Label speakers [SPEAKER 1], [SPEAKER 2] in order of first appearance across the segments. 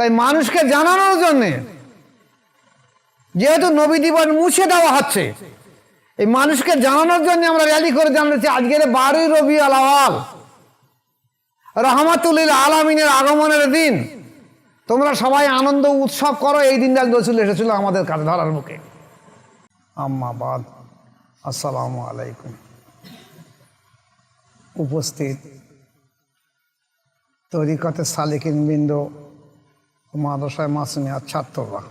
[SPEAKER 1] তাই মানুষকে জানানোর জন্যে যেহেতু নবী দিবস মুছে দেওয়া হচ্ছে, এই মানুষকে জানানোর জন্য আমরা র্যালি করে জানাচ্ছি আজকের 12ই রবিউল আউয়াল রাহমাতুল লিল আলামিনের আগমনের দিন। তোমরা সবাই আনন্দ উৎসব করো, এই দিন রাসূল এসেছিল আমাদের কাছে ধরার মুখে। আম্মা বাদ, আসসালামু আলাইকুম। উপস্থিত তরিকতে সালিকিন বৃন্দ, মাদ্রাসায় মাসুমিয়া ছাত্ররা,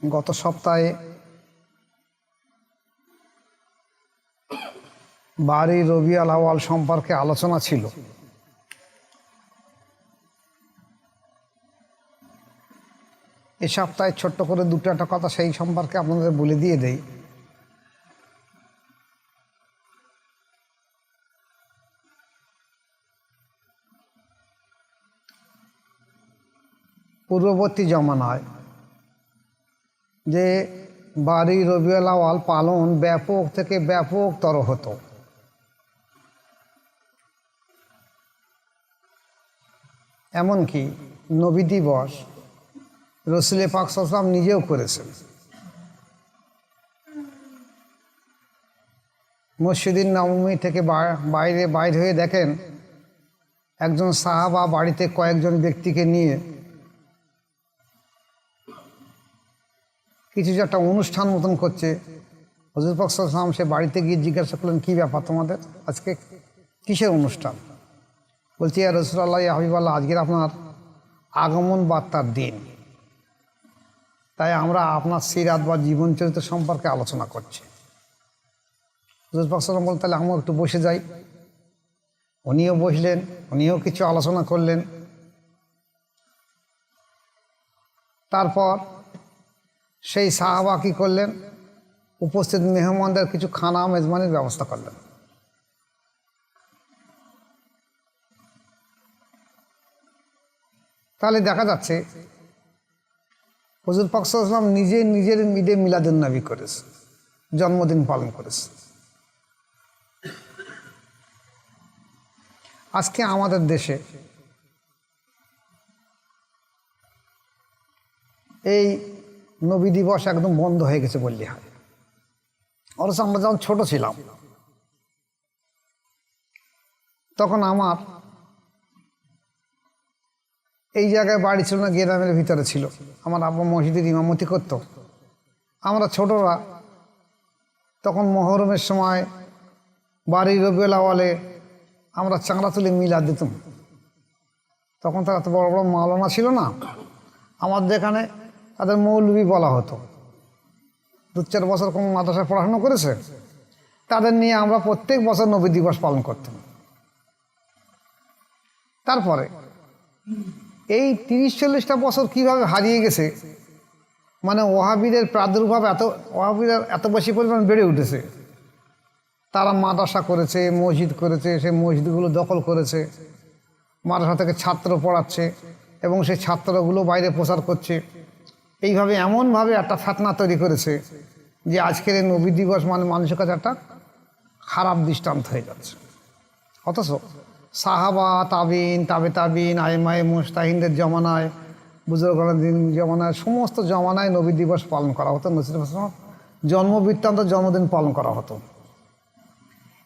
[SPEAKER 1] গত সপ্তাহে 12ই রবিউল আউয়াল সম্পর্কে আলোচনা ছিল। এ সপ্তাহে ছোট্ট করে দুটো একটা কথা সেই সম্পর্কে আপনাদের বলে দিয়ে দেই। পূর্ববর্তী জমানায় যে 12ই রবিউল আউয়াল পালন ব্যাপক থেকে ব্যাপকতর হতো। এমনকি নবী দিবস রাসূল পাক সাল্লাল্লাহু আলাইহি ওয়াসাল্লাম নিজেও করেছেন। মসজিদুন নববী থেকে বাইরে হয়ে দেখেন একজন সাহাবা বাড়িতে কয়েকজন ব্যক্তিকে নিয়ে কিছু একটা অনুষ্ঠান মতন করছে। হুজুর পাক সাল্লাল্লাহু আলাইহি ওয়াসাল্লাম সে বাড়িতে গিয়ে জিজ্ঞাসা করলেন, কী ব্যাপার তোমাদের, আজকে কিসের অনুষ্ঠান? বলছি, ইয়া রাসূলুল্লাহ, ইয়া হাবিবাল্লাহ, আজকের আপনার আগমন বার্তার দিন, তাই আমরা আপনার সিরাত বা জীবন চরিত্র সম্পর্কে আলোচনা করছি। হুজুর পাক সাল্লাল্লাহু আলাইহি ওয়াসাল্লাম বললেন, তাহলে আমরা একটু বসে যাই। উনিও বসলেন, উনিও কিছু আলোচনা করলেন। তারপর সেই সাহাবা কী করলেন, উপস্থিত মেহমানদের কিছু খানা মেজবানির ব্যবস্থা করলেন। তাহলে দেখা যাচ্ছে হুজুর পাক সাল্লাল্লাহু আলাইহি ওয়াসাল্লাম নিজের ঈদে মিলাদুন নবী করেছে, জন্মদিন পালন করেছে। আজকে আমাদের দেশে এই নবী দিবস একদম বন্ধ হয়ে গেছে বললে হয়। অথচ আমরা যখন ছোট ছিলাম তখন আমার এই জায়গায় বাড়ি ছিল না, গ্রামের ভিতরে ছিল। আমার আব্বা মসজিদের ইমামতি করতো। আমরা ছোটরা তখন মহরমের সময় 12ই রবিউল আউয়ালে আমরা চাঁদা তুলে মিলাদ দিতাম। তখন তারা এত বড় বড় মাওলানা ছিল না, আমাদের এখানে তাদের মৌলবি বলা হতো। 2-4 বছর কোন মাদ্রাসায় পড়াশোনা করেছে, তাদের নিয়ে আমরা প্রত্যেক বছর নবী দিবস পালন করতাম। তারপরে এই 30-40টা বছর কিভাবে হারিয়ে গেছে, মানে ওয়াহাবিদের প্রাদুর্ভাব ওয়াহাবিরা এত বেশি পরিমাণ বেড়ে উঠেছে। তারা মাদ্রাসা করেছে, মসজিদ করেছে, সেই মসজিদগুলো দখল করেছে, মাদ্রাসা থেকে ছাত্র পড়াচ্ছে এবং সেই ছাত্রগুলো বাইরে প্রচার করছে। এইভাবে এমনভাবে একটা ফিতনা তৈরি করেছে যে আজকের এই নবী দিবস মানে মানুষের কাছে একটা খারাপ দৃষ্টান্ত হয়ে যাচ্ছে। অথচ সাহাবা, তাবিন, তাবিন, আইমায়ে মুজতাহিদের জমানায়, বুজুর্গদের জমানায়, সমস্ত জমানায় নবী দিবস পালন করা হতো। জন্মবৃত্তান্ত, জন্মদিন পালন করা হতো।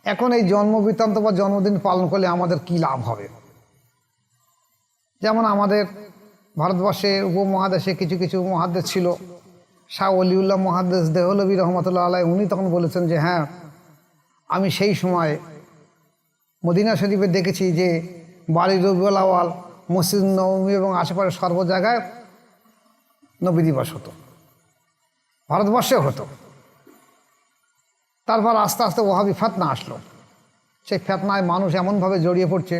[SPEAKER 1] এখন এই জন্মবৃত্তান্ত বা জন্মদিন পালন করলে আমাদের কি লাভ হবে? যেমন আমাদের ভারতবর্ষে উপমহাদেশে কিছু কিছু মুহাদ্দিস ছিল। শাহ ওলিউল্লাহ মুহাদ্দিস দেহলভী রহমতুল্লাহ আলাইহি, উনি তখন বলেছেন যে হ্যাঁ, আমি সেই সময় মদিনা শরীফে দেখেছি যে 12ই রবিউল আউয়াল মসজিদ নববী এবং আশেপাশে সর্ব জায়গায় নবী দিবস হতো, ভারতবর্ষেও হতো। তারপর আস্তে আস্তে ওয়াহাবি ফিতনা আসলো। সেই ফিতনায় মানুষ এমনভাবে জড়িয়ে পড়ছে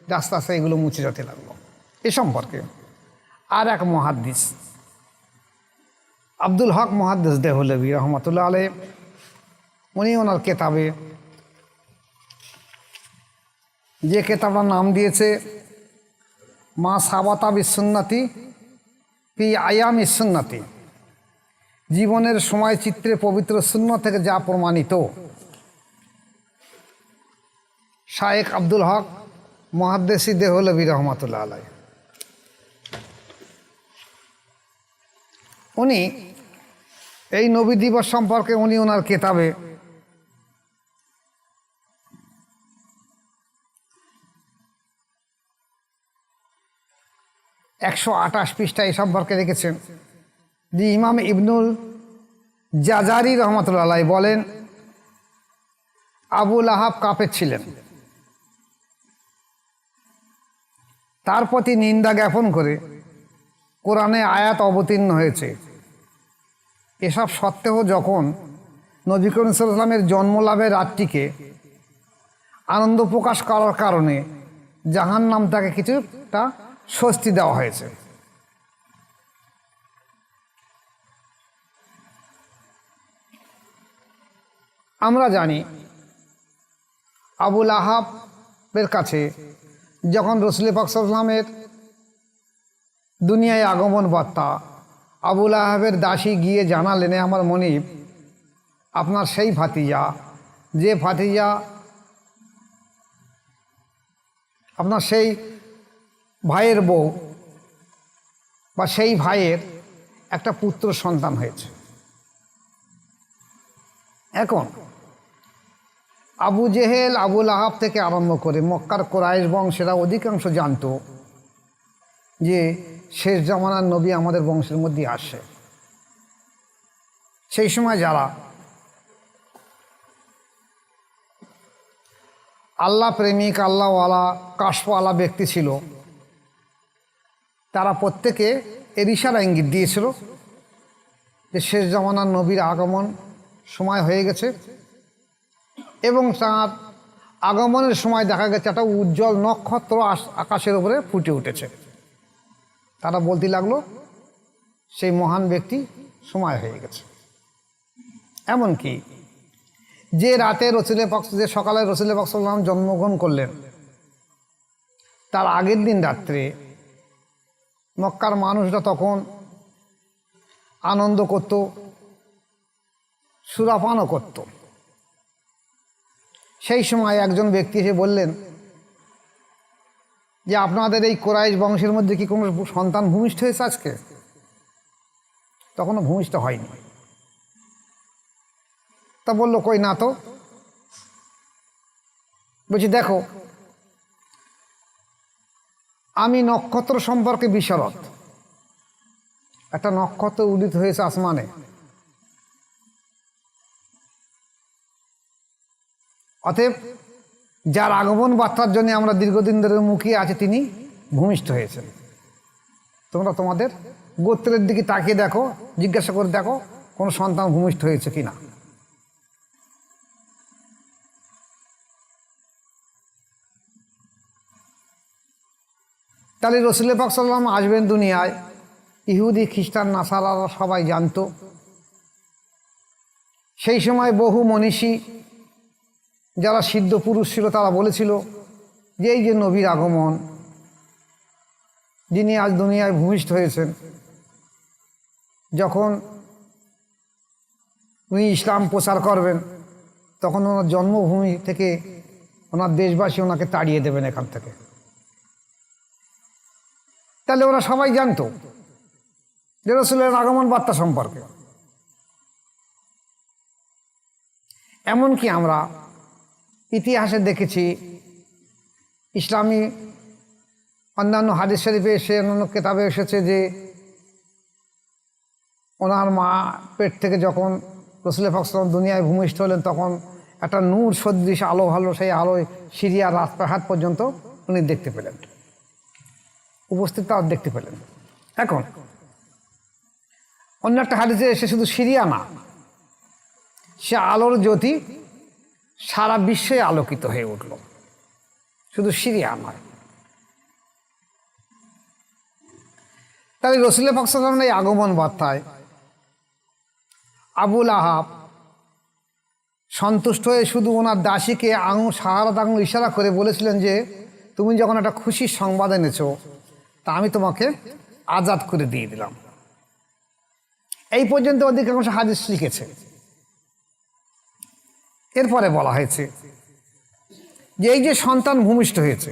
[SPEAKER 1] যে আস্তে আস্তে এগুলো মুছে যেতে লাগলো। এ সম্পর্কে আর এক মুহাদ্দিস আব্দুল হক মুহাদ্দিস দেহলভী রহমতুল্লাহ আলাইহি, উনি ওনার কেতাবে, যে কেতাবটার নাম দিয়েছে মা সাবাতা বিসুন্নতি ফি আয়ামি সুন্নতি, জীবনের সময় চিত্রে পবিত্র সুন্নাত থেকে যা প্রমাণিত, শায়েখ আব্দুল হক মুহাদ্দিস দেহলভী রহমাতুল্লাহ আলাই। উনি এই নবী দিবস সম্পর্কে উনি ওনার কেতাবে একশো 28 পৃষ্ঠা এই সম্পর্কে লিখেছেন যে ইমাম ইবনুল জাজারি রহমাতুল্লাহ আলাই বলেন, আবু লাহাব কাফের ছিলেন, তার প্রতি নিন্দা জ্ঞাপন করে কোরআনে আয়াত অবতীর্ণ হয়েছে। এসব সত্ত্বেও যখন নবী করিম সাল্লাল্লাহু আলাইহি ওয়াসাল্লামের জন্মলাভের রাতটিকে আনন্দ প্রকাশ করার কারণে জাহান্নাম তাকে কিছুটা স্বস্তি দেওয়া হয়েছে। আমরা জানি আবু লাহাবের কাছে যখন রাসূল পাক সাল্লাল্লাহু আলাইহি ওয়াসাল্লামের দুনিয়ায় আগমন বার্তা আবু লাহাবের দাসী গিয়ে জানালেন, আমার মনিব, আপনার সেই ভাতিজা, যে ভাতিজা আপনার সেই ভাইয়ের বউ বা সেই ভাইয়ের একটা পুত্র সন্তান হয়েছে। এখন আবু জেহেল, আবু লাহাব থেকে আরম্ভ করে মক্কার কুরাইশ বংশেরা অধিকাংশ জানতো যে শেষ জামানার নবী আমাদের বংশের মধ্যে আসে। সেই সময় যারা আল্লাহ প্রেমিক, আল্লাহওয়ালা, কাশওয়ালা ব্যক্তি ছিল, তারা প্রত্যেকে এর ইশারা ইঙ্গিত দিয়েছিল যে শেষ জামানার নবীর আগমন সময় হয়ে গেছে। এবং তার আগমনের সময় দেখা গেছে একটা উজ্জ্বল নক্ষত্র আকাশের উপরে ফুটে উঠেছে। তারা বলতে লাগলো সেই মহান ব্যক্তি সময় হয়ে গেছে। এমনকি যে রাতে যে সকালে রাসূল পাক সাল্লাল্লাহু আলাইহি ওয়াসাল্লাম জন্মগ্রহণ করলেন, তার আগের দিন রাত্রে মক্কার মানুষরা তখন আনন্দ করত, সুরাপানও করত। সেই সময় একজন ব্যক্তি এসে বললেন যে আপনাদের এই কুরাইশ বংশের মধ্যে কি কোনো সন্তান ভূমিষ্ঠ হয়েছে আজকে? তখনও ভূমিষ্ঠ হয়নি। তা বললো, কই না তো। বলছি, দেখো, আমি নক্ষত্র সম্পর্কে বিশারদ। একটা নক্ষত্র উদিত হয়েছে আসমানে, অতএব যার আগমন বার্তার জন্য আমরা দীর্ঘদিন ধরে মুখিয়ে আছি তিনি ভূমিষ্ঠ হয়েছেন। তোমরা তোমাদের গোত্রের দিকে তাকিয়ে দেখো, জিজ্ঞাসা করে দেখো কোনো সন্তান ভূমিষ্ঠ হয়েছে কিনা। তাহলে রাসূল পাক সাল্লাল্লাহু আলাইহি ওয়াসাল্লাম আসবেন দুনিয়ায়, ইহুদি, খ্রিস্টান, নাসারারা সবাই জানতো। সেই সময় বহু মনীষী যারা সিদ্ধ পুরুষ ছিল তারা বলেছিল যে এই যে নবীর আগমন, যিনি আজ দুনিয়ায় ভূমিষ্ঠ হয়েছেন, যখন উনি ইসলাম প্রচার করবেন তখন ওনার জন্মভূমি থেকে ওনার দেশবাসী ওনাকে তাড়িয়ে দেবেন এখান থেকে। তাহলে ওরা সবাই জানতো যে রাসূলের আগমন বার্তা সম্পর্কে। এমনকি আমরা ইতিহাসে দেখেছি, ইসলামী অন্যান্য হাদিস শরীফে এসে, অন্যান্য কেতাবে এসেছে যে ওনার মা পেট থেকে যখন রাসূল পাক সাল্লাল্লাহু আলাইহি ওয়াসাল্লাম দুনিয়ায় ভূমিষ্ঠ হলেন তখন একটা নূর সদৃশ আলো হলো, সেই আলোয় সিরিয়ার রাজপ্রাসাদ পর্যন্ত উনি দেখতে পেলেন, উপস্থিত তার দেখতে পেলেন। এখন অন্য একটা হাদিসে এসে শুধু সিরিয়া না, সে আলোর জ্যোতি সারা বিশ্বে আলোকিত হয়ে উঠল, শুধু সিরিয়া নয়। তাহলে রাসূল পাক সাল্লাল্লাহু আলাইহি ওয়াসাল্লামের এই আগমন বার্তায় আবু লাহাব সন্তুষ্ট হয়ে শুধু ওনার দাসীকে সাহারাত আঙুল ইশারা করে বলেছিলেন যে তুমি যখন একটা খুশির সংবাদ এনেছো তা আমি তোমাকে আজাদ করে দিয়ে দিলাম। এই পর্যন্ত অধিকাংশ হাদিস লিখেছে। এরপরে বলা হয়েছে যে এই যে সন্তান ভূমিষ্ঠ হয়েছে,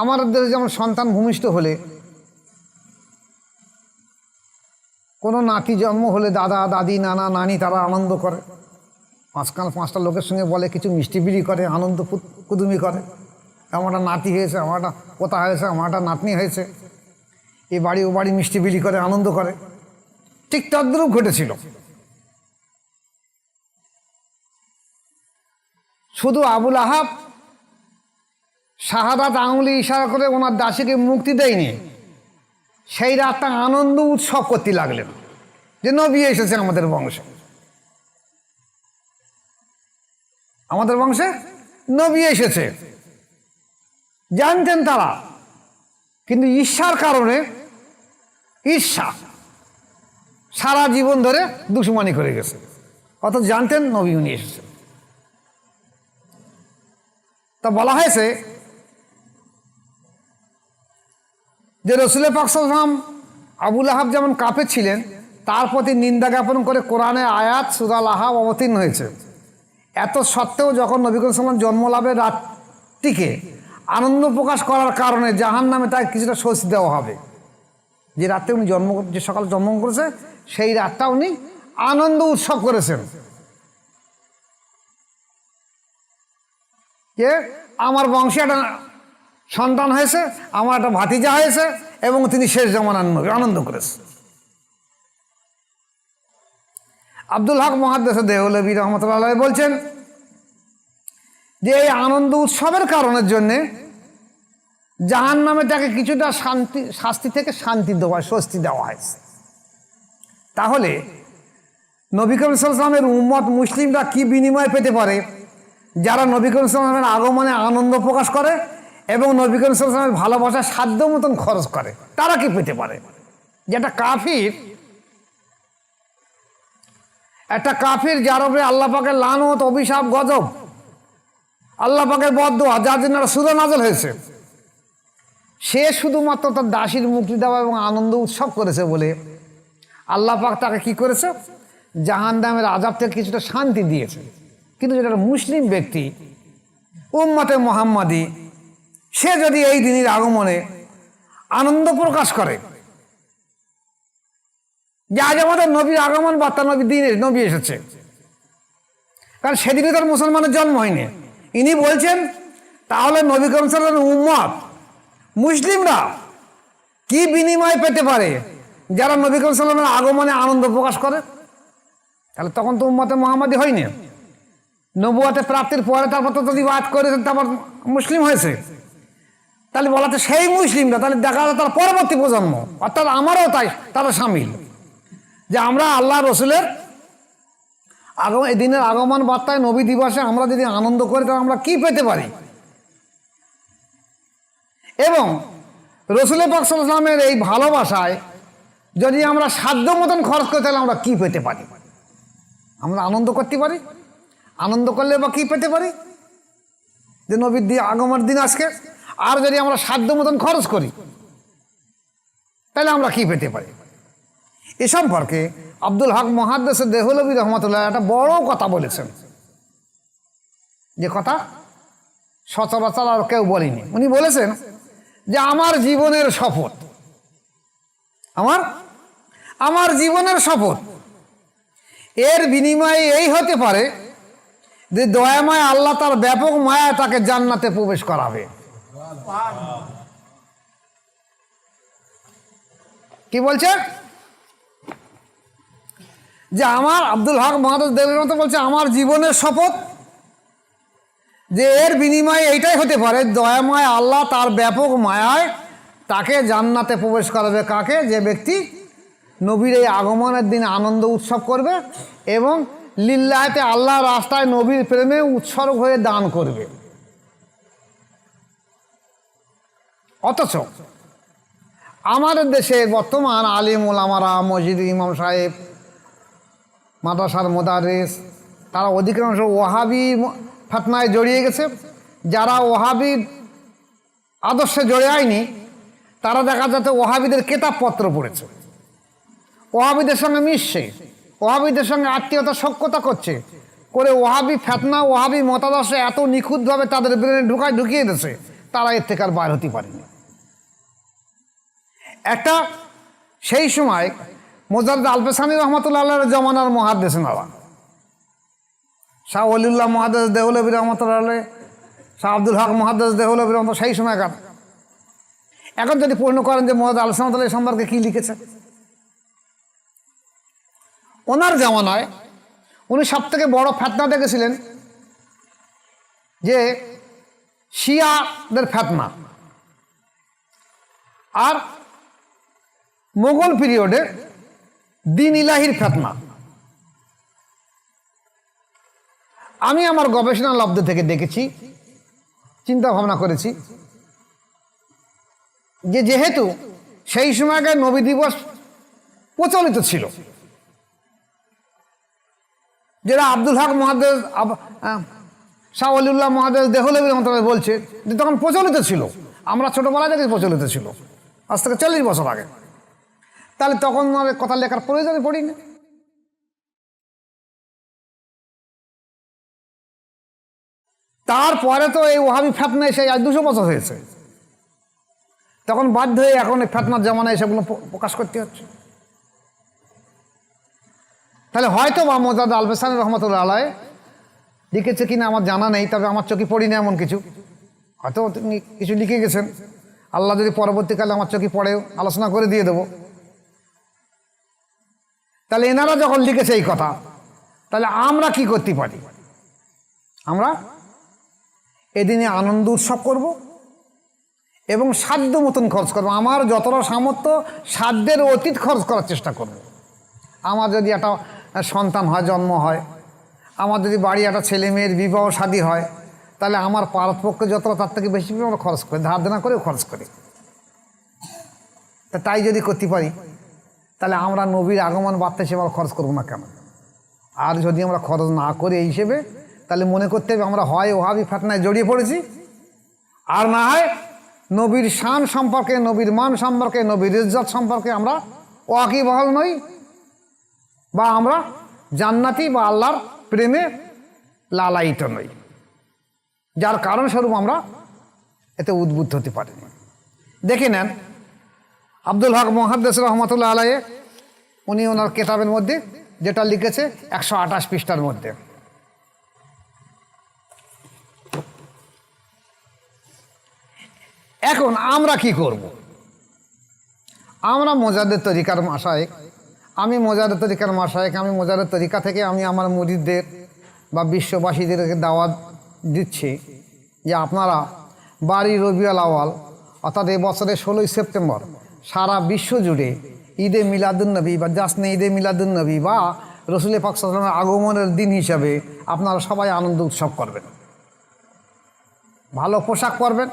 [SPEAKER 1] আমাদের দেশে যেমন সন্তান ভূমিষ্ঠ হলে কোনো নাতি জন্ম হলে দাদা দাদি নানা নানি তারা আনন্দ করে, মাঝখানে 5টা লোকের সঙ্গে বলে, কিছু মিষ্টি বিড়ি করে, আনন্দ কুদুমি করে, আমার একটা নাতি হয়েছে, আমার একটা পোতা হয়েছে, আমার একটা নাতনি হয়েছে, এই বাড়ি ও বাড়ি মিষ্টি বিড়ি করে, আনন্দ করে। ঠিক তদ্রূপ ঘটেছিল। শুধু আবুল আহাব শাহাদাত আঙুলি ইশারা করে ওনার দাসীকে মুক্তি দেয়নি, সেই রাতটা আনন্দ উৎসব করতে লাগলেন যে নবী এসেছে আমাদের বংশে, আমাদের বংশে নবী এসেছে। জানতেন তারা, কিন্তু ঈর্ষার কারণে, ঈর্ষা সারা জীবন ধরে দুশমনি করে গেছে। অত জানতেন নবী উনি এসেছেন। তা বলা হয়েছে যে রসুল পাক সাল্লাল্লাহু আলাইহি ওয়াসাল্লাম আবুল আহাব যেমন কাফের ছিলেন, তার প্রতি নিন্দা জ্ঞাপন করে কোরআনে আয়াত সূরা আল আহাব অবতীর্ণ হয়েছে। এত সত্ত্বেও যখন নবী করিম সাল্লাল্লাহু আলাইহি ওয়াসাল্লাম জন্মলাভের রাতটিকে আনন্দ প্রকাশ করার কারণে জাহান্নামে তাকে কিছুটা স্বস্তি দেওয়া হবে। যে রাতে উনি যে সকালে জন্মগ্রহণ করেছে, সেই রাতটা উনি আনন্দ উৎসব করেছেন। যে আমার বংশে একটা সন্তান হয়েছে, আমার একটা ভাতিজা হয়েছে, এবং তিনি শেষ জামানার নবী, আনন্দ করেছে। আব্দুল হক মুহাদ্দিস দেহলভী রহমতুল্লাহ আলাইহি বলছেন যে এই আনন্দ উৎসবের কারণের জন্যে জাহান্নামে তাকে কিছুটা শাস্তি থেকে শান্তি দেওয়া, স্বস্তি দেওয়া হয়েছে। তাহলে নবী করিম সাল্লাল্লাহু আলাইহি ওয়াসাল্লামের উম্মত মুসলিমরা কি বিনিময় পেতে পারে? যারা নবী করিম সাল্লাল্লাহু আলাইহি ওয়াসাল্লামের আগমনে আনন্দ প্রকাশ করে এবং নবী করিম সাল্লাল্লাহু আলাইহি ওয়াসাল্লামের ভালোবাসা সাধ্য মতন খরচ করে, তারা কি পেতে পারে? যেটা কাফির, একটা কাফির যার উপরে আল্লাহ পাকের লানত, অভিশাপ, গজব, আল্লাহ পাকের বদদোয়া, যার জন্য সূরা নাযিল হয়েছে, সে শুধুমাত্র তার দাসীর মুক্তি দেওয়া এবং আনন্দ উৎসব করেছে বলে আল্লাহ পাক তাকে কি করেছে? জাহান্নামের আযাব থেকে কিছুটা শান্তি দিয়েছে। কিন্তু যেটা মুসলিম ব্যক্তি, উম্মতে মুহাম্মাদি, সে যদি এই দিনের আগমনে আনন্দ প্রকাশ করে যে আজ আমাদের নবীর আগমন বার্তা, নবী দিনের নবী এসেছে, কারণ সেদিনই তার মুসলমানের জন্ম হয়নি, ইনি বলছেন, তাহলে নবী করিম সাল্লাল্লাহু আলাইহি ওয়াসাল্লামের উম্মত মুসলিমরা কি বিনিময় পেতে পারে যারা নবী করিম সাল্লাল্লাহু আলাইহি ওয়াসাল্লামের আগমনে আনন্দ প্রকাশ করে? তাহলে তখন তো উম্মতে মুহাম্মাদি হয়নি, নবুয়াতে প্রাপ্তির পরে তারপর তো যদি বাদ করেছে, তারপর মুসলিম হয়েছে। তাহলে বলাতে সেই মুসলিমরা, তাহলে দেখা যায় তার পরবর্তী প্রজন্ম, অর্থাৎ আমারও তাই তারা সামিল, যে আমরা আল্লাহ রসুলের এই দিনের আগমন বার্তায় নবী দিবসে আমরা যদি আনন্দ করি, তাহলে আমরা কি পেতে পারি? এবং রসুল পাক সাল্লাল্লাহু আলাইহি ওয়াসাল্লামের এই ভালোবাসায় যদি আমরা সাধ্য মতন খরচ করি, তাহলে আমরা কি পেতে পারি? আমরা আনন্দ করতে পারি, আনন্দ করলে বা কি পেতে পারি? যে নবীর আগমনের দিন আজকে, আর যদি আমরা সাধ্য মতন খরচ করি, তাহলে আমরা কি পেতে পারি? এ সম্পর্কে আব্দুল হক মুহাদ্দিস দেহলভী রহমতুল্লাহ একটা বড় কথা বলেছেন, যে কথা সচরাচর আর কেউ বলেনি। উনি বলেছেন যে আমার জীবনের শপথ, আমার জীবনের শপথ, এর বিনিময়ে এই হতে পারে যে দয়াময় আল্লাহ তার ব্যাপক মায়া তাকে জান্নাতে প্রবেশ করাবে। কি বলছে? যে আমার আব্দুল হক মুহাদ্দিস দেহলভীর মতো বলছে, আমার জীবনের শপথ যে এর বিনিময়ে এইটাই হতে পারে, দয়াময় আল্লাহ তার ব্যাপক মায়ায় তাকে জান্নাতে প্রবেশ করাবে। কাকে? যে ব্যক্তি নবীর এই আগমনের দিন আনন্দ উৎসব করবে এবং লিল্লাহিতে আল্লাহর রাস্তায় নবীর প্রেমে উৎসর্গ হয়ে দান করবে। অথচ আমাদের দেশে বর্তমান আলিম ওলামারা, মসজিদ ইমাম সাহেব, মাদ্রাসার মোদারিস, তারা অধিকাংশ ওয়াহাবি ফতনায় জড়িয়ে গেছে। যারা ওয়াহাবি আদর্শে জড়ে আয়নি, তারা দেখা যাচ্ছে ওয়াহাবিদের কেতাবপত্র পড়েছে, ওয়াহাবিদের সঙ্গে মিশছে, ওয়াহাবিদের সঙ্গে আত্মীয়তা সখ্যতা করছে, করে ওয়াহাবি ফেতনা ওয়াহাবি মতাদর্শ এত নিখুঁতভাবে তাদের ব্রেনে ঢুকিয়ে দিয়েছে, তারা এর থেকে আর বাইর হতে পারেনি। একটা সেই সময় মোজাদ্দেদ আল-পেশানি রহমতুল্লাহ আলাইহির জমানার মুহাদ্দিস নারা শাহ ওলিউল্লাহ মুহাদ্দিস দেহলভী রহমতুল্লাহ আলাইহি, শাহ আব্দুল হক মুহাদ্দিস দেহলভী রহমতুল্লাহ, সেই সময়কার। এখন যদি প্রশ্ন করেন যে মোজাদ্দেদ আল-পেশানি সম্পর্কে কি লিখেছে, ওনার জামানায় উনি সব থেকে বড় ফেতনা দেখেছিলেন যে শিয়াদের ফেতনা, আর মোগল পিরিয়ডে দ্বীন ইলাহির ফেতনা। আমি আমার গবেষণা লব্ধ থেকে দেখেছি, চিন্তা ভাবনা করেছি যে যেহেতু সেই সময়কার নবী দিবস প্রচলিত ছিল, যেটা আব্দুল হক মুহাদ্দিস শাহ ওলিউল্লাহ মুহাদ্দিস দেহলভী রহমতুল্লাহ বলছে যে তখন প্রচলিত ছিল, আমরা ছোটবেলা থেকে প্রচলিত ছিল, আজ থেকে 40 বছর আগে, তাহলে তখন কথা লেখার প্রয়োজনে পড়িনি। তারপরে তো এই ওয়াহাবি ফেতনা এসে আজ 200 বছর হয়েছে, তখন বাধ্য হয়ে এখন এই ফেতনার জামানায় সেগুলো প্রকাশ করতে হচ্ছে। তাহলে হয়তো বা মোজাদ্দেদ আল-পেশানি রহমতুল্লাহ আলাইহি লিখেছে কিনা আমার জানা নেই, তবে আমার চোখে পড়িনি এমন কিছু, হয়তো তিনি কিছু লিখে গেছেন। আল্লাহ যদি পরবর্তীকালে আমার চোখে পড়ে আলোচনা করে দিয়ে দেব। তাহলে এনারা যখন লিখেছে এই কথা, তাহলে আমরা কি করতে পারি? আমরা এদিনে আনন্দ উৎসব করব এবং সাধ্য মতন খরচ করবো। আমার যতটা সামর্থ্য সাধ্যের অতীত খরচ করার চেষ্টা করব। আমার যদি একটা সন্তান হয়, জন্ম হয়, আমার যদি বাড়ি একটা ছেলে মেয়ের বিবাহ শাদী হয়, তাহলে আমার পারতপক্ষে যতটা তার থেকে বেশি আমরা খরচ করি, ধার দেনা করেও খরচ করি। তাই যদি করতে পারি, তাহলে আমরা নবীর আগমন বার্তা হিসেবে আমরা খরচ করবো না কেন? আর যদি আমরা খরচ না করি এই হিসেবে, তাহলে মনে করতে হবে আমরা হয় ওয়াহাবি ফেতনায় জড়িয়ে পড়েছি, আর না হয় নবীর শান সম্পর্কে, নবীর মান সম্পর্কে, নবীর ইজ্জত সম্পর্কে আমরা ওয়াকিবহাল নই, বা আমরা জান্নাতি বা আল্লাহর প্রেমে লালায়িত নই, যার কারণস্বরূপ আমরা এতে উদ্বুদ্ধ হতে পারিনি। দেখে নেন আব্দুল হক মুহাদ্দিস রহমতুল্লাহ আলাইহি, উনি ওনার কেতাবের মধ্যে যেটা লিখেছে 128 পৃষ্ঠার মধ্যে, এখন আমরা কি করব? আমরা মোজাদ্দেদ তরিকার মাশায়েখ, আমি মোজাদ্দেদ তরিকার মাশায়েখ, আমি মোজাদ্দেদ তরিকা থেকে আমি আমার মুরিদদের বা বিশ্ববাসীদেরকে দাওয়াত দিচ্ছি যে আপনারা 12 রবিউল আউয়াল অর্থাৎ এবছরের 16ই সেপ্টেম্বর সারা বিশ্ব জুড়ে ঈদে মিলাদুন্নবী বা জাসনে ঈদে মিলাদুন্নবী বা রসুল পাক সাল্লাল্লাহু আলাইহি ওয়াসাল্লামের আগমনের দিন হিসাবে আপনারা সবাই আনন্দ উৎসব করবেন, ভালো পোশাক পরবেন,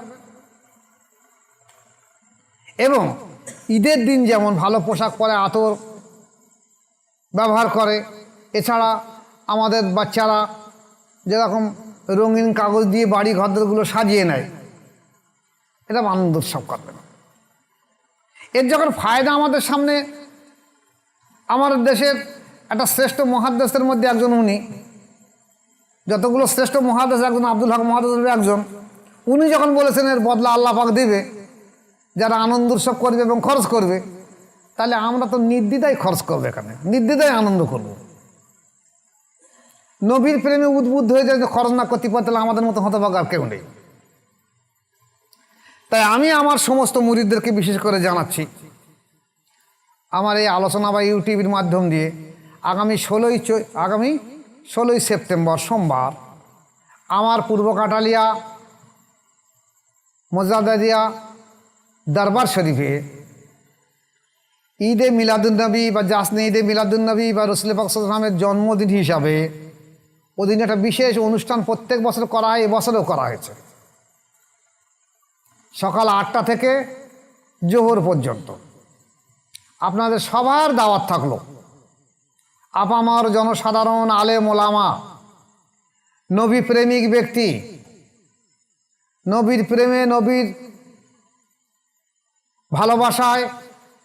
[SPEAKER 1] এবং ঈদের দিন যেমন ভালো পোশাক পরে আতর ব্যবহার করে, এছাড়া আমাদের বাচ্চারা যেরকম রঙিন কাগজ দিয়ে বাড়ি ঘরগুলো সাজিয়ে নেয়, এটা আনন্দ উৎসব করবে না। এর যখন ফায়দা আমাদের সামনে, আমাদের দেশের একটা শ্রেষ্ঠ মুহাদ্দিসের মধ্যে একজন, উনি যতগুলো শ্রেষ্ঠ মুহাদ্দিস একজন আব্দুল হক মুহাদ্দিস একজন, উনি যখন বলেছেন এর বদলা আল্লাহ পাক দেবে যারা আনন্দ উৎসব করবে এবং খরচ করবে, তাহলে আমরা তো নির্দ্বিধায় খরচ করবো, এখানে নির্দ্বিধায় আনন্দ করব। নবীর প্রেমে উদ্বুদ্ধ হয়ে যায়, খরচ না করতে পারে, তাহলে আমাদের মতো হতভাগা আর কেউ নেই। তাই আমি আমার সমস্ত মুরিদদেরকে বিশেষ করে জানাচ্ছি, আমার এই আলোচনা বা ইউটিউবের মাধ্যম দিয়ে আগামী 16ই সেপ্টেম্বর সোমবার আমার পূর্ব কাটালিয়া মোজাদ্দেদিয়া দরবার শরীফে ঈদে মিলাদুন্নবী বা জাসনে ঈদে মিলাদুন্নবী বা রসুল পাক সাল্লাল্লাহু আলাইহি ওয়াসাল্লামের জন্মদিন হিসাবে ওদিন একটা বিশেষ অনুষ্ঠান প্রত্যেক বছর করা হয়, এবছরেও করা হয়েছে। সকাল 8টা থেকে জোহর পর্যন্ত আপনাদের সবার দাওয়াত থাকলো। আপামর জনসাধারণ, আলেম ওলামা, নবী প্রেমিক ব্যক্তি, নবীর প্রেমে, নবীর ভালোবাসায়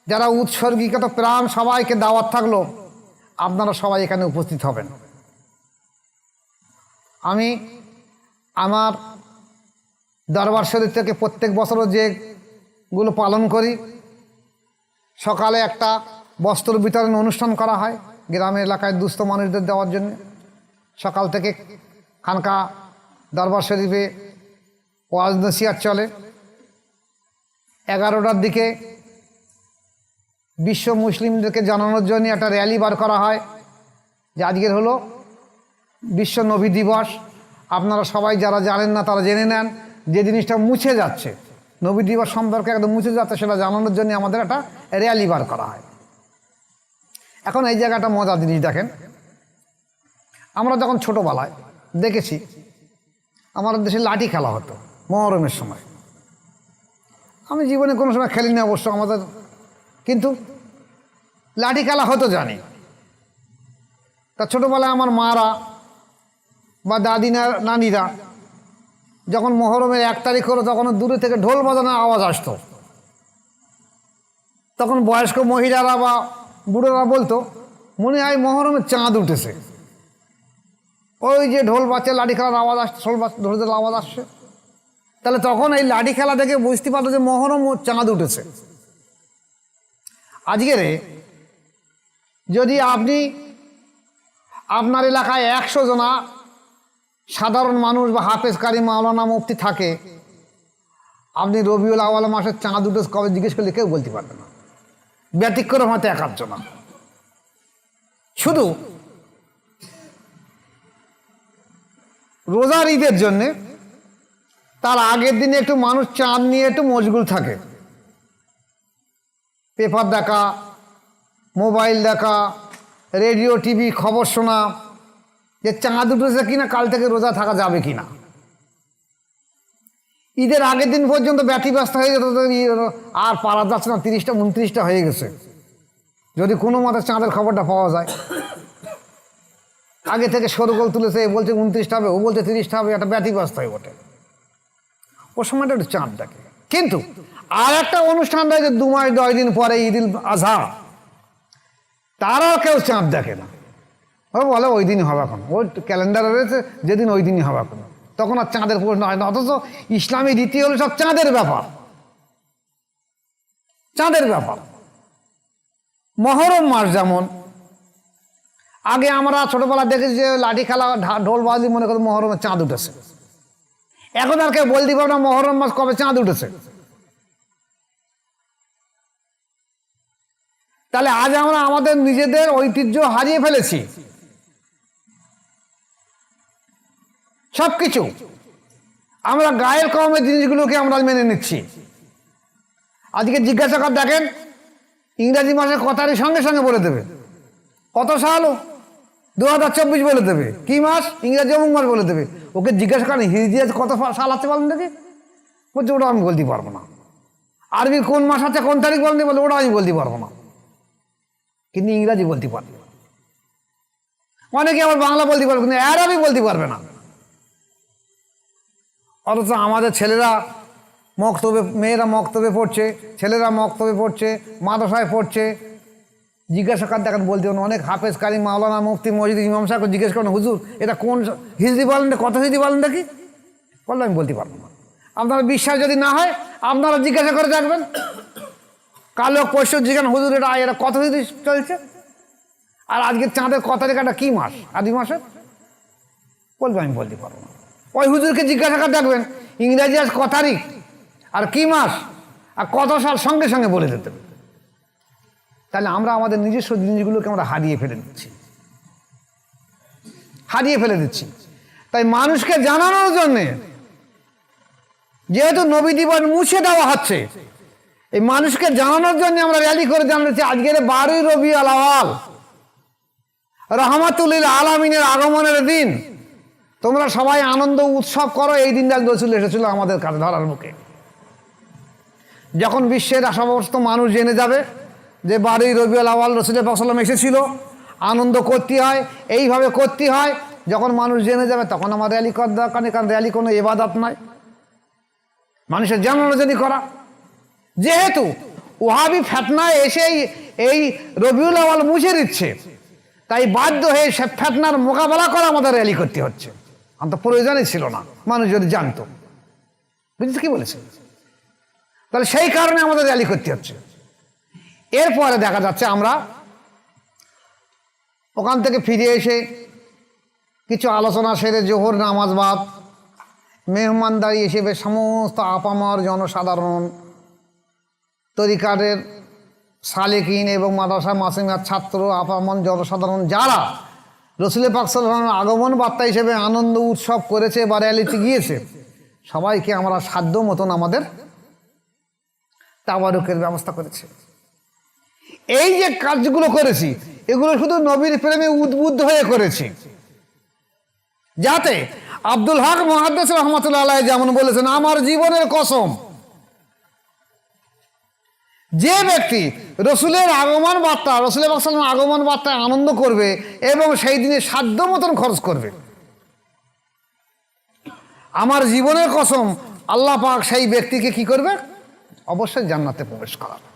[SPEAKER 1] যারা উৎসর্গীকৃত প্রাণ, সবাইকে দাওয়াত থাকলো, আপনারা সবাই এখানে উপস্থিত হবেন। আমি আমার দরবার শরীফ থেকে প্রত্যেক বছরও যেগুলো পালন করি, সকালে একটা বস্ত্র বিতরণ অনুষ্ঠান করা হয় গ্রামের এলাকায় দুস্থ মানুষদের দেওয়ার জন্য। সকাল থেকে খানকা দরবার শরীফে ওয়াজ নসিহত চলে। 11টার দিকে বিশ্ব মুসলিমদেরকে জানানোর জন্য একটা র্যালি বার করা হয় যে আজকের হলো বিশ্ব নবী দিবস। আপনারা সবাই যারা জানেন না তারা জেনে নেন, যে জিনিসটা মুছে যাচ্ছে, নবী দিবস সম্পর্কে একদম মুছে যাচ্ছে, সেটা জানানোর জন্য আমাদের একটা র্যালি বার করা হয়। এখন এই জায়গাটা মজার জিনিস দেখেন, আমরা যখন ছোটোবেলায় দেখেছি আমাদের দেশে লাঠি খেলা হতো মহরমের সময়। আমি জীবনে কোনো সময় খেলিনি অবশ্য আমাদের, কিন্তু লাঠি খেলা হতো জানি। তা ছোটোবেলায় আমার মারা বা দাদি নানিরা যখন মহরমের 1 তারিখ হলো তখন দূরে থেকে ঢোল বাজানোর আওয়াজ আসতো। তখন বয়স্ক মহিলারা বা বুড়োরা বলতো মনে হয় মহরমের চাঁদ উঠেছে। ওই যে ঢোল বাজছে, লাঠি খেলার আওয়াজ আসছে, ঢোলের আওয়াজ আসছে। তাহলে তখন এই লাঠি খেলা দেখে বুঝতে পারতো যে মহরম চাঁদ উঠেছে। আজকের যদি আপনি আপনার এলাকায় 100 জনা সাধারণ মানুষ বা হাফেজ কারি মাওলানা মুফতি থাকে, আপনি রবিউল আউয়াল মাসের চাঁদ উঠেছে কবে জিজ্ঞেস করলে কেউ বলতে পারবে না, ব্যতিক্রম হয়তো 1-8 জনা। শুধু রোজার ঈদের জন্যে তার আগের দিনে একটু মানুষ চাঁদ নিয়ে একটু মশগুল থাকে, পেপার দেখা, মোবাইল দেখা, রেডিও টিভি খবর শোনা যে চাঁদ উঠেছে কিনা, কাল থেকে রোজা থাকা যাবে কিনা। ঈদের আগের দিন পর্যন্ত ব্যতিব্যস্ত হয়ে যেত, আর পারা যাচ্ছে না, 30টা 29টা হয়ে গেছে, যদি কোনো মতে চাঁদের খবরটা পাওয়া যায়। আগে থেকে সরগোল তুলেছে, এ বলছে 29টা হবে, ও বলছে 30টা হবে, একটা ব্যতিব্যস্ত হয়ে ওঠে। ও সময়টা একটু চাঁদ দেখে। কিন্তু আর একটা অনুষ্ঠান রয়েছে 2 মাস 10 দিন পরে ঈদুল আজহা, তারাও কেউ চাঁদ দেখে না। ও বলে ওই দিনই হবে, এখন ওই ক্যালেন্ডারে রয়েছে যেদিন ওই দিনই হবে, এখন তখন আর চাঁদের প্রশ্ন হয় না। অথচ ইসলামী রীতি হলো সব চাঁদের ব্যাপার, চাঁদের ব্যাপার। মহরম মাস যেমন আগে আমরা ছোটবেলা দেখেছি যে লাঠি খেলা ঢোল বাজি মনে করি মহরমে চাঁদ উঠেছে। এখন আর কেউ বলতে পারবে না মহরম মাস কবে চাঁদ উঠেছে। তাহলে আজ আমরা আমাদের নিজেদের ঐতিহ্য হারিয়ে ফেলেছি। সবকিছু আমরা গায়ের কমের জিনিসগুলোকে আমরা মেনে নিচ্ছি। আজকে জিজ্ঞাসা কর দেখেন, ইংরাজি মাসের ক তারিখ সঙ্গে সঙ্গে বলে দেবে, কত সাল 2024 বলে দেবে, কি মাস ইংরাজি অমুক মাস বলে দেবে। ওকে জিজ্ঞাসা করেন হিজরি কত সাল আছে বলেন দেখি, বলছে ওটা আমি বলতে পারবো না। আরবি কোন মাস আছে কোন তারিখ বলেন, বলে ওটা আমি বলতে পারবো না, কিন্তু ইংরাজি বলতে পারবে। অনেকে আবার বাংলা বলতে পারবে কিন্তু আরবি বলতে পারবে না। অথচ আমাদের ছেলেরা মক্তবে, মেয়েরা মক্তবে পড়ছে, ছেলেরা মক্তবে পড়ছে, মাদ্রাসায় পড়ছে। জিজ্ঞাসা কর দেখেন বলতে পারেন, অনেক হাফেজ কারি মাওলানা মুফতি মসজিদ ইমাম সাহেবকে জিজ্ঞেস করেন হুজুর এটা কোন হিজরি বলেন, কত হিজরি বলেন দেখি, বললে আমি বলতে পারবো না। আপনারা বিশ্বাস যদি না হয় আপনারা জিজ্ঞাসা করে দেখবেন, কালো পরশু জিজ্ঞাসা হুজুর এটা কত হিজরি চলছে, আর আজকে চাঁদের ক তারিখ, একটা কী মাস আদি মাসের, বলবে আমি বলতে পারবো না। ওই হুজুরকে জিজ্ঞাসা করে দেখবেন ইংরাজি আজ ক তারিখ আর কি মাস আর কত সাল, সঙ্গে সঙ্গে বলে দিতে। তাহলে আমরা আমাদের নিজস্ব জিনিসগুলোকে আমরা হারিয়ে ফেলে দিচ্ছি। তাই মানুষকে জানানোর জন্যে যেহেতু নবী দিবস মুছে দেওয়া হচ্ছে, এই মানুষকে জানানোর জন্য আমরা র্যালি করে জানাচ্ছি আজকের 12ই রবিউল আউয়াল রহমাতুল আলামিনের আগমনের দিন, তোমরা সবাই আনন্দ উৎসব করো। এই দিনটা রসুল এসেছিল আমাদের কাছে ধরার মুখে। যখন বিশ্বের সমস্ত মানুষ জেনে যাবে যে 12ই রবিউল আউয়াল রসুলের পাক সাল্লাল্লাহু আলাইহি ওয়াসাল্লাম এসেছিল, আনন্দ করতে হয়, এইভাবে করতে হয়। যখন মানুষ জেনে যাবে তখন আমার র্যালি করার দরকার নেই, কারণ র্যালি কোনো ইবাদত নয়, মানুষের জানানো করা। যেহেতু ওহাবি ফেতনায় এসে এই রবিউল আউয়াল মুছে দিচ্ছে, তাই বাধ্য হয়ে সে ফেতনার মোকাবেলা করা আমাদের র্যালি করতে হচ্ছে। তো প্রয়োজনই ছিল না, মানুষ যদি জানতো। বুঝেছি কি বলেছে? তাহলে সেই কারণে আমাদের র্যালি করতে হচ্ছে। এরপরে দেখা যাচ্ছে আমরা ওখান থেকে ফিরে এসে কিছু আলোচনা সেরে জোহর নামাজ বাদ মেহমানদারি হিসেবে সমস্ত আপামর জনসাধারণ, তরিকাদের সালেকিন এবং মাদ্রাসা মাসিমার ছাত্র, আপামর জনসাধারণ যারা রসুল পাক সাল্লাল্লাহু আলাইহি ওয়াসাল্লামের আগমন বার্তা হিসেবে আনন্দ উৎসব করেছে বা র্যালিতে গিয়েছে, সবাইকে আমরা সাধ্য মতন আমাদের তাবারুকের ব্যবস্থা করেছি। এই যে কাজগুলো করেছি, এগুলো শুধু নবীর প্রেমে উদ্বুদ্ধ হয়ে করেছি, যাতে আব্দুল হক মুহাদ্দিস রাহমাতুল্লাহ আলাইহি যেমন বলেছেন, আমার জীবনের কসম, যে ব্যক্তি রসুলের আগমন বার্তা, রসুলের পাক সাল্লাল্লাহু আলাইহি আগমন বার্তায় আনন্দ করবে এবং সেই দিনে সাধ্য মতন খরচ করবে, আমার জীবনের কসম, আল্লাহ পাক সেই ব্যক্তিকে কি করবে? অবশ্যই জান্নাতে প্রবেশ করাবে।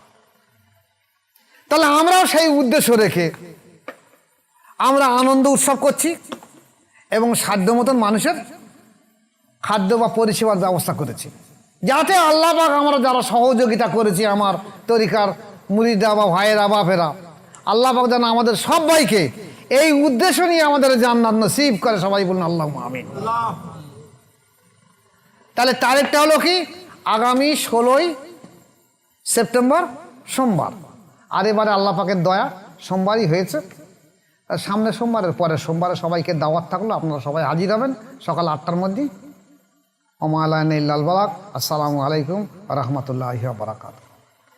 [SPEAKER 1] তাহলে আমরাও সেই উদ্দেশ্য রেখে আমরা আনন্দ উৎসব করছি এবং সাধ্য মতন মানুষের খাদ্য বা পরিষেবার ব্যবস্থা করেছি, যাতে আল্লাহ পাক আমরা যারা সহযোগিতা করেছি, আমার তরিকার মুরিদা বা ভাইয়েরা বাপেরা, আল্লাহ পাক যেন আমাদের সবাইকে এই উদ্দেশ্য নিয়ে আমাদের জান্নাত নসিব করে। সবাই বলুন আল্লাহুম্মা আমিন। তাহলে তারিখটা হলো কি? আগামী 16ই সেপ্টেম্বর সোমবার। আর এবারে আল্লাহ পাকের দয়া সোমবারই হয়েছে। সামনে সোমবারের পরের সোমবারে সবাইকে দাওয়াত থাকলো, আপনারা সবাই হাজির হবেন সকাল 8টার মধ্যেই। ওমা আলাইনা ইল্লাল বালাগ। আসসালামু আলাইকুম ওয়া রাহমাতুল্লাহি ওয়া বারাকাতুহু।